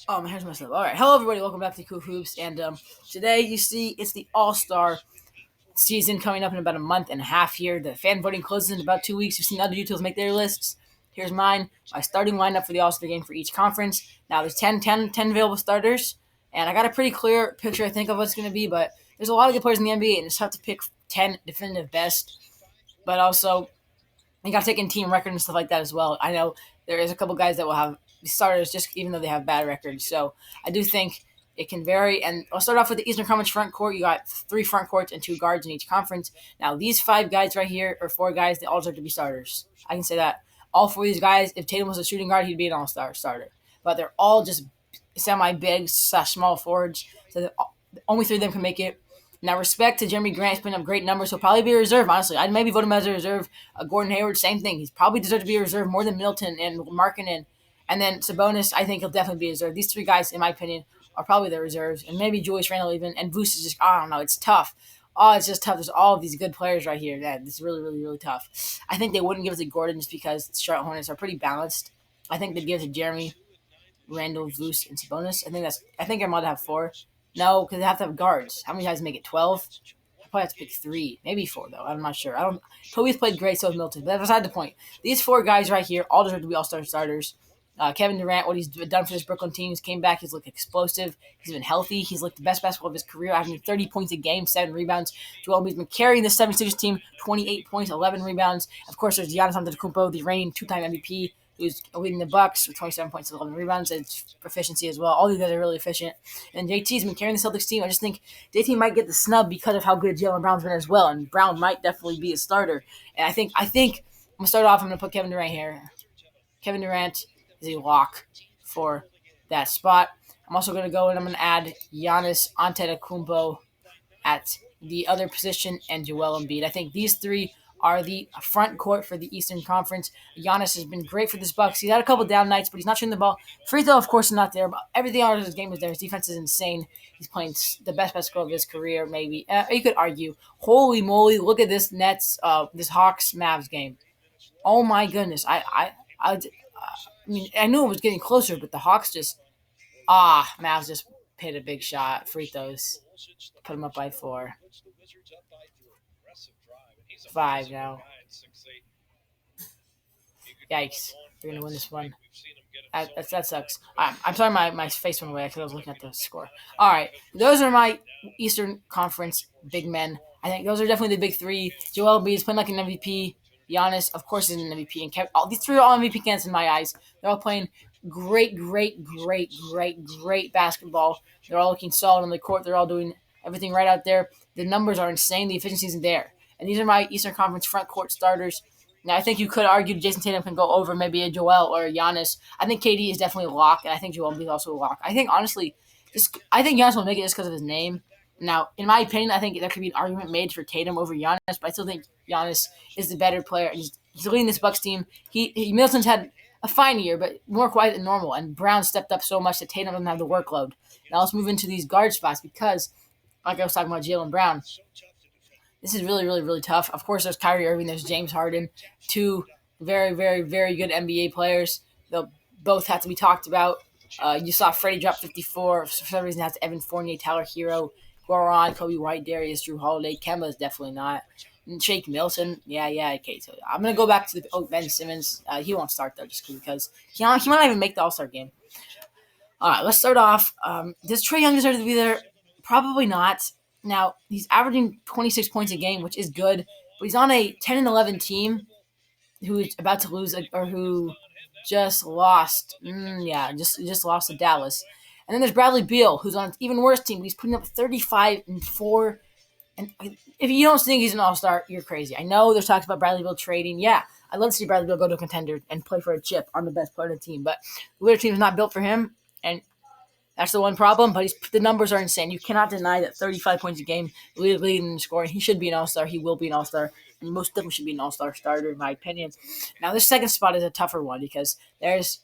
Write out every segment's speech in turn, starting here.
Oh, my hair's messed up. All right, hello everybody, welcome back to Cool Hoops. And today you see it's the All Star season coming up in about a month and a half here. The fan voting closes in about 2 weeks. You've seen other YouTubers make their lists. Here's mine: my starting lineup for the All Star game for each conference. Now there's 10 available starters, and I got a pretty clear picture I think of what's going to be. But there's a lot of good players in the NBA, and it's tough to pick 10 definitive best. But also you got to take in team record and stuff like that as well. I know there is a couple guys that will have starters just even though they have bad records. So I do think it can vary. And I'll start off with the Eastern Conference front court. You got three front courts and two guards in each conference. Now these five guys right here, or four guys, they all deserve to be starters. I can say that. All four of these guys, if Tatum was a shooting guard, he'd be an all-star starter. But they're all just semi-big slash small forwards. So only three of them can make it. Now, respect to Jeremy Grant, he's putting up great numbers. He'll probably be a reserve, honestly. I'd maybe vote him as a reserve. Gordon Hayward, same thing. He's probably deserved to be a reserve more than Middleton and Markkinen. And then Sabonis, I think he'll definitely be a reserve. These three guys, in my opinion, are probably the reserves. And maybe Julius Randle even. And Vuce is just, I don't know, it's tough. Oh, it's just tough. There's all of these good players right here. That This is really, really, really tough. I think they wouldn't give it to Gordon just because the Charlotte Hornets are pretty balanced. I think they'd give it to Jeremy, Randle, Vuce, and Sabonis. I think I might have four. No, because they have to have guards. How many guys make it? 12? Probably have to pick three, maybe four though. I'm not sure. I don't. Toby's played great, so has Milton. But that's beside the point. These four guys right here all deserve to be All-Star starters. Kevin Durant, what he's done for this Brooklyn team, he's came back. He's looked explosive. He's been healthy. He's looked the best basketball of his career, averaging 30 points a game, 7 rebounds. Joel Embiid's been carrying the 76ers team, 28 points, 11 rebounds. Of course, there's Giannis Antetokounmpo, the reigning two-time MVP, who's leading the Bucks with 27 points and 11 rebounds. It's efficiency as well. All these guys are really efficient. And JT's been carrying the Celtics team. I just think JT might get the snub because of how good Jaylen Brown's been as well. And Brown might definitely be a starter. And I think I'm gonna start off. I'm gonna put Kevin Durant here. Kevin Durant is a lock for that spot. I'm also gonna go and I'm gonna add Giannis Antetokounmpo at the other position and Joel Embiid. I think these three are the front court for the Eastern Conference. Giannis has been great for this Bucks. He's had a couple down nights, but he's not shooting the ball. Free throw, of course, is not there, but everything out of his game is there. His defense is insane. He's playing the best basketball of his career, maybe. You could argue. Holy moly! Look at this this Hawks Mavs game. Oh my goodness! I mean, I knew it was getting closer, but the Hawks just Mavs just hit a big shot. Free throws, put them up by 4. 5 now. Yikes. We're going to win this one. That sucks. I'm sorry my face went away because I was looking at the score. All right. Those are my Eastern Conference big men. I think those are definitely the big three. Joel Embiid is playing like an MVP. Giannis, of course, is an MVP. And these three are all MVP candidates in my eyes. They're all playing great, great, great, great, great basketball. They're all looking solid on the court. They're all doing everything right out there. The numbers are insane. The efficiency isn't there. And these are my Eastern Conference front court starters. Now, I think you could argue Jason Tatum can go over maybe a Joel or a Giannis. I think KD is definitely a lock, and I think Joel Embiid is also a lock. I think, honestly, I think Giannis will make it just because of his name. Now, in my opinion, I think there could be an argument made for Tatum over Giannis, but I still think Giannis is the better player. He's leading this Bucks team. Middleton's had a fine year, but more quiet than normal, and Brown stepped up so much that Tatum doesn't have the workload. Now, let's move into these guard spots because, like I was talking about Jaylen Brown, this is really, really, really tough. Of course, there's Kyrie Irving, there's James Harden, two very, very, very good NBA players. They'll both have to be talked about. You saw Freddie drop 54. For some reason, that's Evan Fournier, Tyler Hero, Goran, Kobe White, Darius, Drew Holiday. Kemba is definitely not. And Shake Milton, yeah, okay. So I'm gonna go back to Ben Simmons. He won't start though, just because he might not even make the All Star game. All right, let's start off. Does Trae Young deserve to be there? Probably not. Now, he's averaging 26 points a game, which is good, but he's on a 10-11 team who's about to lose or who just lost. Just lost to Dallas. And then there's Bradley Beal, who's on an even worse team. He's putting up 35-4. And if you don't think he's an all-star, you're crazy. I know there's talks about Bradley Beal trading. Yeah, I'd love to see Bradley Beal go to a contender and play for a chip on the best player of the team. But the other team is not built for him, and that's the one problem, but the numbers are insane. You cannot deny that 35 points a game, leading in scoring. He should be an all-star. He will be an all-star. And most definitely should be an all-star starter, in my opinion. Now, this second spot is a tougher one because there's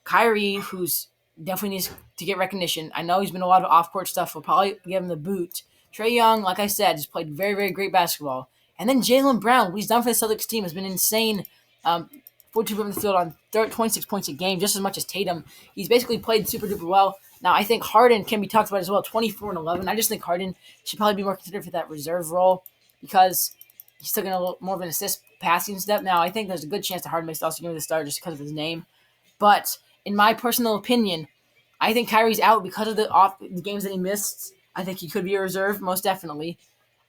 Kyrie, who's definitely needs to get recognition. I know he's been a lot of off-court stuff. We'll probably give him the boot. Trae Young, like I said, has played very, very great basketball. And then Jaylen Brown, what he's done for the Celtics team has been insane. 42 from the field on 26 points a game, just as much as Tatum. He's basically played super duper well. Now, I think Harden can be talked about as well, 24 and 11. I just think Harden should probably be more considered for that reserve role because he's taking a little more of an assist passing step. Now, I think there's a good chance that Harden makes the All-Star game of the start just because of his name. But in my personal opinion, I think Kyrie's out because of the games that he missed. I think he could be a reserve, most definitely.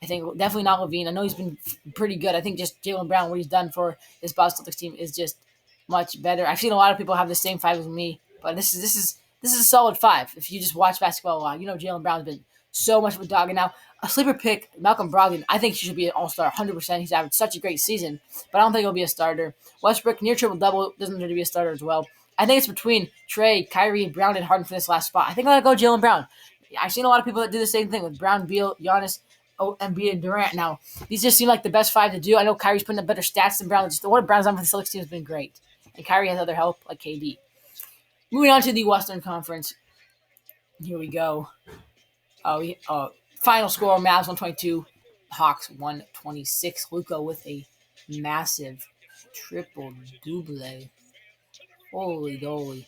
I think definitely not Levine. I know he's been pretty good. I think just Jaylen Brown, what he's done for this Boston Celtics team is just much better. I've seen a lot of people have the same five as me, but this is a solid five. If you just watch basketball a lot, you know Jaylen Brown's been so much of a dog. And now a sleeper pick, Malcolm Brogdon, I think he should be an all-star 100%. He's having such a great season, but I don't think he'll be a starter. Westbrook, near triple-double, doesn't need to be a starter as well. I think it's between Trey, Kyrie, Brown, and Harden for this last spot. I think I'm going to go Jaylen Brown. I've seen a lot of people that do the same thing with Brown, Beal, Giannis, Embiid, and Durant. Now, these just seem like the best five to do. I know Kyrie's putting up better stats than Brown. Just what Brown's done for the Celtics team has been great. And Kyrie has other help like KD. Moving on to the Western Conference. Here we go. Final score, Mavs 122, Hawks 126. Luka with a massive triple-double. Holy dolly.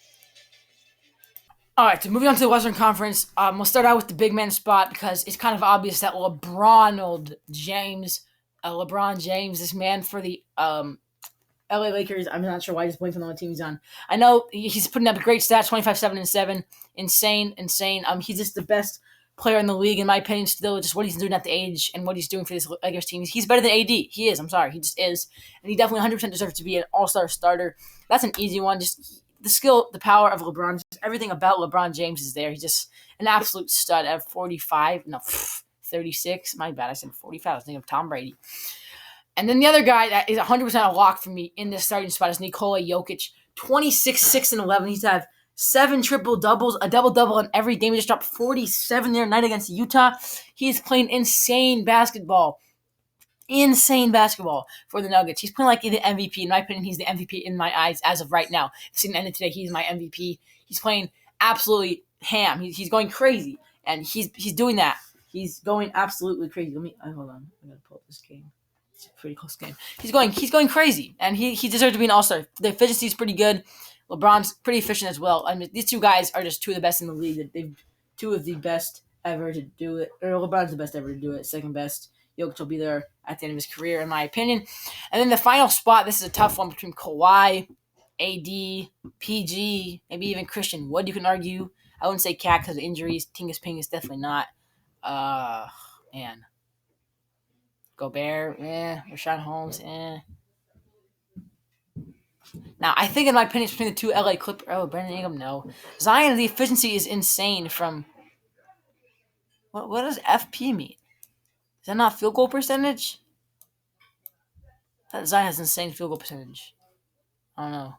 All right, so moving on to the Western Conference, we'll start out with the big man spot because it's kind of obvious that LeBron James, this man for the LA Lakers, I'm not sure why he's blinking on the team he's on. I know he's putting up great stats, 25, 7, and 7. Insane. He's just the best player in the league, in my opinion, still. Just what he's doing at the age and what he's doing for this Lakers team. He's better than AD. He is. I'm sorry. He just is. And he definitely 100% deserves to be an all-star starter. That's an easy one. Just the skill, the power of LeBron, just everything about LeBron James is there. He's just an absolute stud at 45. No, 36. My bad. I said 45. I was thinking of Tom Brady. And then the other guy that is 100% a lock for me in this starting spot is Nikola Jokic. 26, 6, and 11. He's had 7 triple-doubles, a double-double in every game. He just dropped 47 the other night against Utah. He's playing insane basketball. Insane basketball for the Nuggets. He's playing like the MVP. In my opinion, he's the MVP in my eyes as of right now. Seeing the end of today, he's my MVP. He's playing absolutely ham. He's going crazy. And he's doing that. He's going absolutely crazy. Hold on. I gotta pull up this game. It's a pretty close game. He's going crazy, and he deserves to be an all-star. The efficiency is pretty good. LeBron's pretty efficient as well. I mean, these two guys are just two of the best in the league. They've two of the best ever to do it. Or LeBron's the best ever to do it. Second best. Jokic will be there at the end of his career, in my opinion. And then the final spot, this is a tough one between Kawhi, AD, PG, maybe even Christian Wood, you can argue. I wouldn't say Cat because of injuries. Tingus Pingus, definitely not. Man. Gobert, Rashawn Holmes, Now, I think in my opinion, it's between the two LA Clippers. Oh, Brandon Ingram, no. Zion, the efficiency is insane from... What does FP mean? Is that not field goal percentage? That Zion has insane field goal percentage. I don't know.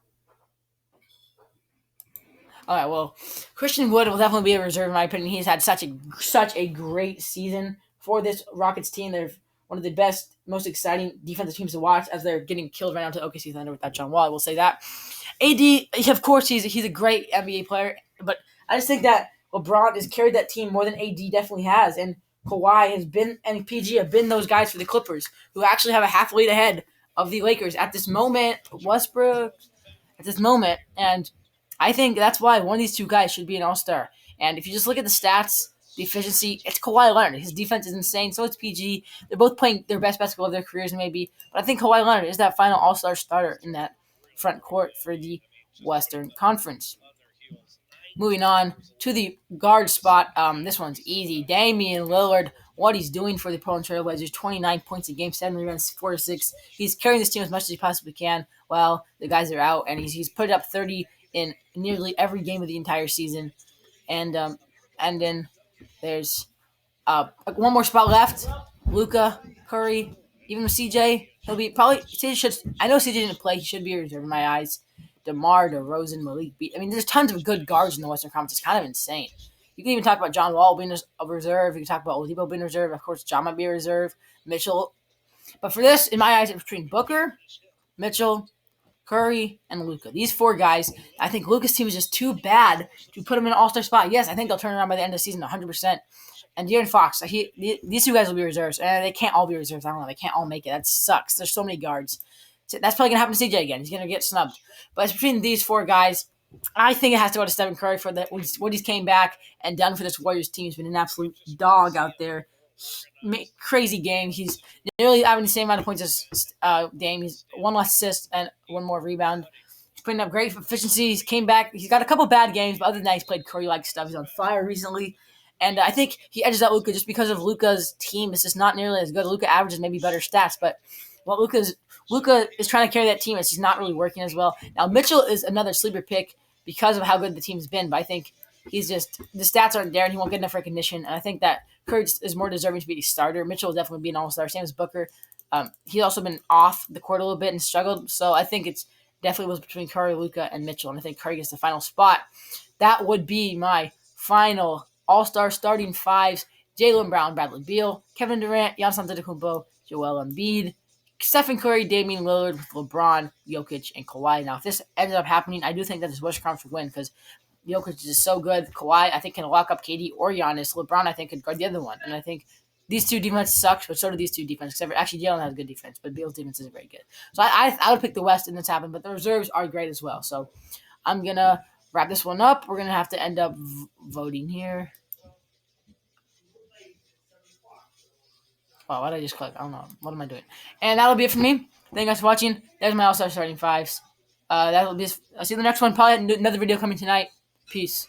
All right, well, Christian Wood will definitely be a reserve in my opinion. He's had such a great season for this Rockets team. They're one of the best, most exciting defensive teams to watch as they're getting killed right now to OKC Thunder without John Wall. I will say that. AD, of course, he's a great NBA player, but I just think that LeBron has carried that team more than AD definitely has, and Kawhi has been and PG have been those guys for the Clippers who actually have a half lead ahead of the Lakers at this moment. Westbrook at this moment, and I think that's why one of these two guys should be an all-star. And if you just look at the stats, the efficiency, it's Kawhi Leonard. His defense is insane. So it's PG. They're both playing their best basketball of their careers, maybe. But I think Kawhi Leonard is that final all-star starter in that front court for the Western Conference. Moving on to the guard spot. This one's easy. Damian Lillard, what he's doing for the Portland Trail Blazers, 29 points a game, 7 rebounds, 4 to 6. He's carrying this team as much as he possibly can while the guys are out, and he's put up 30 in nearly every game of the entire season. And then there's one more spot left. Luka, Curry, even with CJ, he'll be probably CJ should. I know CJ didn't play. He should be a reserve in my eyes. DeMar DeRozan, Malik Beasley. I mean, there's tons of good guards in the Western Conference. It's kind of insane. You can even talk about John Wall being a reserve. You can talk about Oladipo being a reserve. Of course, John might be a reserve. Mitchell. But for this, in my eyes, it's between Booker, Mitchell, Curry, and Luka. These four guys, I think Luka's team is just too bad to put him in an all-star spot. Yes, I think they'll turn around by the end of the season 100%. And De'Aaron Fox, these two guys will be reserves. And they can't all be reserves. I don't know. They can't all make it. That sucks. There's so many guards. So that's probably gonna happen to CJ again. He's gonna get snubbed. But it's between these four guys. I think it has to go to Stephen Curry for that. What he's came back and done for this Warriors team. He's been an absolute dog out there. Crazy game. He's nearly having the same amount of points as Dame. He's one less assist and one more rebound. He's putting up great efficiency. He's came back. He's got a couple bad games, but other than that, he's played Curry-like stuff. He's on fire recently. And I think he edges out Luka just because of Luka's team. It's just not nearly as good. Luka averages maybe better stats, but what Luka is trying to carry that team. It's just not really working as well. Now Mitchell is another sleeper pick because of how good the team's been, but I think he's just the stats aren't there and he won't get enough recognition. And I think that Curry is more deserving to be the starter. Mitchell will definitely be an all-star, same as Booker. He's also been off the court a little bit and struggled, so I think it's definitely was between Curry, Luka, and Mitchell, and I think Curry gets the final spot. That would be my final all-star starting fives: Jaylen Brown, Bradley Beal, Kevin Durant, Giannis Antetokounmpo, Joel Embiid, Stephen Curry, Damian Lillard, with LeBron, Jokic, and Kawhi. Now, if this ends up happening, I do think that this Western Conference would win because Jokic is so good. Kawhi, I think, can lock up KD or Giannis. LeBron, I think, could guard the other one. And I think these two defenses suck, but so do these two defenses. Actually, Jalen has good defense, but Beal's defense isn't very good. So I would pick the West in this happen, but the reserves are great as well. So I'm going to wrap this one up. We're going to have to end up voting here. Wow, why did I just click? I don't know. What am I doing? And that'll be it for me. Thank you guys for watching. There's my all-star starting fives. That'll be. I'll see you in the next one. Probably another video coming tonight. Peace.